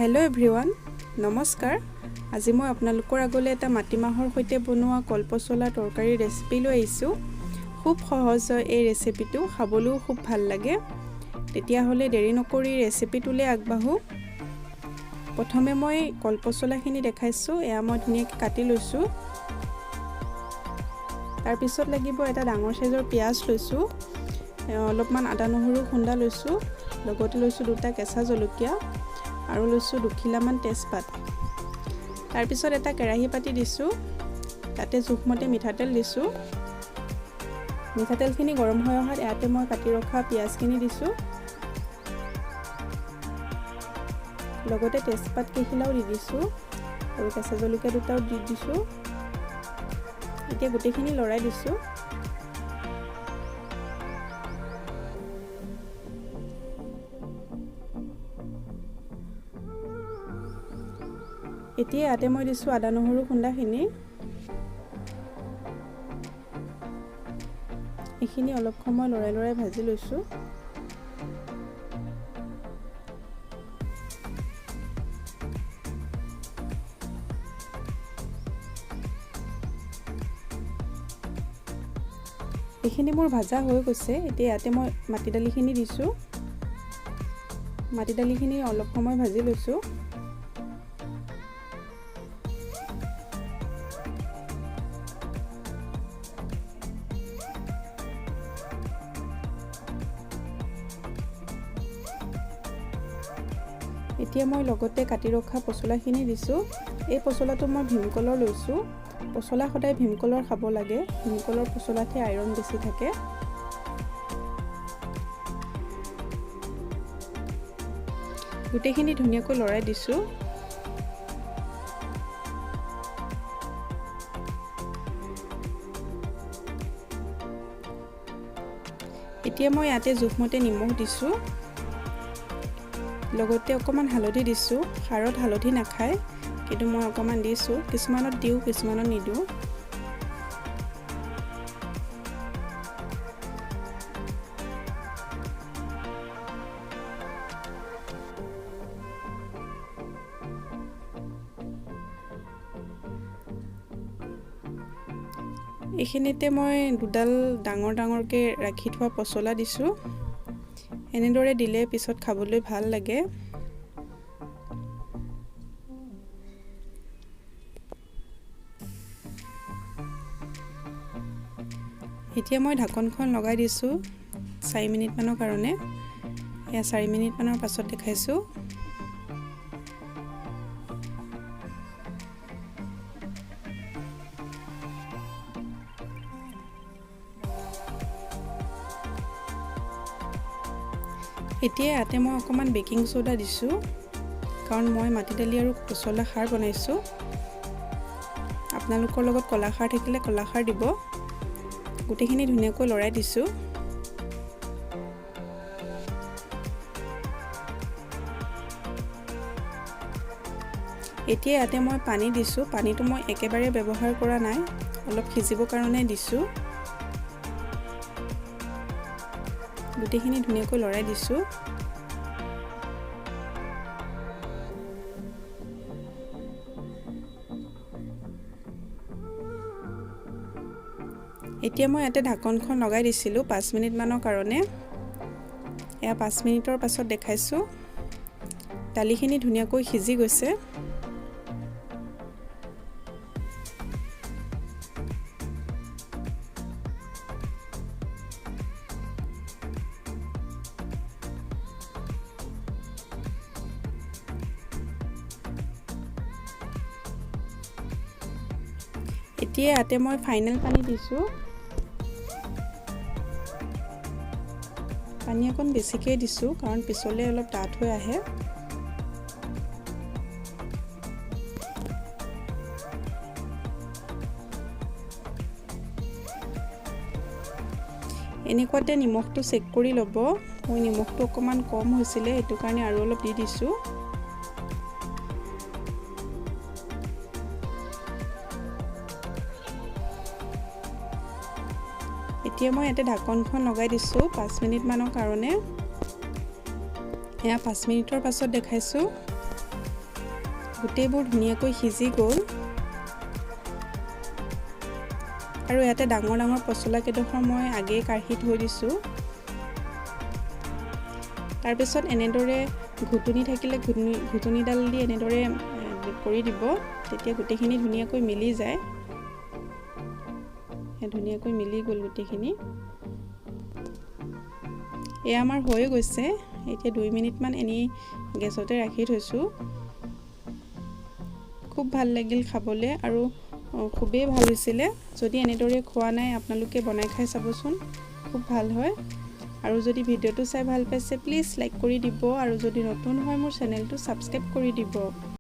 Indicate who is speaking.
Speaker 1: hello everyone नमस्कार आज मैं आपनालोकर आगले एटा माटिमाहर सहित बनोवा कलपचला तरकारी रेसिपि লৈ आइছো खूब सहज এই ৰেচিপিটো খাবলৈও खूब ভাল লাগে তেতিয়া হলে দেৰি নকৰি ৰেচিপিটোলে আগবাঢ়ো প্ৰথমে মই কলপচলাখিনি দেখাইছো এয়া মই ধুনিয়াকৈ কাটি লৈছো তাৰ পিছত লাগিব এটা ডাঙৰ সাইজৰ পিয়াজ লৈছো অলপমান আদা নহৰু খুন্দা লৈছো লগতে লৈছো দুটা কেঁচা জলকীয়া আৰু লৈছো দুখিলামান তেজপাত তাৰ পিছত এটা কেৰাহী পাতি দিছো তাতে জোখমতে মিঠাতেল দিছো মিঠাতেলখিনি গৰম হৈ অহাত ইয়াতে মই কাটি ৰখা পিয়াজখিনি দিছো লগতে তেজপাত কেইখিলাও দি দিছো আৰু কেঁচা জলকীয়া দুটাও দি দিছো এতিয়া গোটেইখিনি লৰাই দিছো এতিয়া ইয়াতে মই দিছো আদা নহৰু খুন্দাখিনি এইখিনি অলপ সময় লৰাই লৰাই ভাজি লৈছো এইখিনি মোৰ ভাজা হৈ গৈছে এতিয়া ইয়াতে মই মাটি দালিখিনি দিছো মাটি দালিখিনি অলপ সময় ভাজি লৈছো এতিয়া মই লগতে কাটি ৰখা পচলাখিনি দিছো এই পচলাটো মই ভীমকলৰ লৈছো পচলা সদায় ভীমকলৰ খাব লাগে ভীমকলৰ পচলাতে আইৰণ বেছি থাকে গোটেইখিনি ধুনিয়াকৈ লৰাই দিছো এতিয়া মই ইয়াতে জোখমতে নিমখ দিছো লগতে অকমান হালধি দিছো খাৰত হালধি নাখায় কিন্তু মই অকমান দিছো কিছুমানত দিও কিছুমানত নিদিও এইখিনিতে মই দুডাল ডাঙৰ ডাঙৰকে ৰাখি থোৱা পচলা দিছো এনেদৰে দিলে পিছত খাবলৈ ভাল লাগে এতিয়া মই ঢাকনখন লগাই দিছো 4 মিনিট মানৰ কাৰণে এয়া 4 মিনিট মানৰ পাছত দেখাইছো এতিয়া ইয়াতে মই অকমান বেকিং সোডা দিছো কাৰণ মই মাটি দালি আৰু পচলা খাৰ বনাইছো আপোনালোকৰ লগত কলা খাৰ থাকিলে কলা খাৰ দিব গোটেইখিনি ধুনিয়াকৈ লৰাই দিছো এতিয়া ইয়াতে মই পানী দিছো পানীটো মই একেবাৰে ব্যৱহাৰ কৰা নাই অলপ সিজিবৰ কাৰণে দিছো গোটেইখিনি ধুনিয়াকৈ লৰাই দিছো এতিয়া মই ইয়াতে ঢাকনখন লগাই দিছিলো 5 মিনিট মানৰ কাৰণে এয়া 5 মিনিটৰ পাছত দেখাইছো দালিখিনি ধুনিয়াকৈ সিজি গৈছে এতিয়া ইয়াতে মই ফাইনেল পানী দিছো পানী অকণ বেছিকৈ দিছো কাৰণ পিছলে অলপ ডাঠ হৈ আহে এনেকুৱাতে নিমখটো চেক কৰি ল'ব মই নিমখটো অকমান কম হৈছিলে এটো কাৰণে আৰু অলপ দি দিছো এতিয়া মই ইয়াতে ঢাকনখন লগাই দিছো 5 মিনিট মানৰ কাৰণে এয়া 5 মিনিটৰ পাছত দেখাইছো গোটেইবোৰ ধুনীয়াকৈ সিজি গ'ল আৰু ইয়াতে ডাঙৰ ডাঙৰ পচলা কেইডোখৰ মই আগেই কাঢ়ি থৈ দিছোঁ তাৰ পিছত এনেদৰে ঘুটুনি থাকিলে ঘুটুনিডাল দি এনেদৰে কৰি দিব তেতিয়া গোটেইখিনি ধুনীয়াকৈ মিলি যায় ধুনীয়াকৈ মিলি গ'ল গোটেইখিনি এয়া আমাৰ হৈ গৈছে এতিয়া 2 মিনিটমান এনেই গেছতে ৰাখি থৈছোঁ খুব ভাল লাগিল খাবলৈ আৰু খুবেই ভাল হৈছিলে যদি এনেদৰে খোৱা নাই আপোনালোকে বনাই খাই চাবচোন খুব ভাল হয় আৰু যদি ভিডিঅ'টো চাই ভাল পাইছে প্লিজ লাইক কৰি দিব আৰু যদি নতুন হয় মোৰ চেনেলটো সাবস্ক্ৰাইব কৰি দিব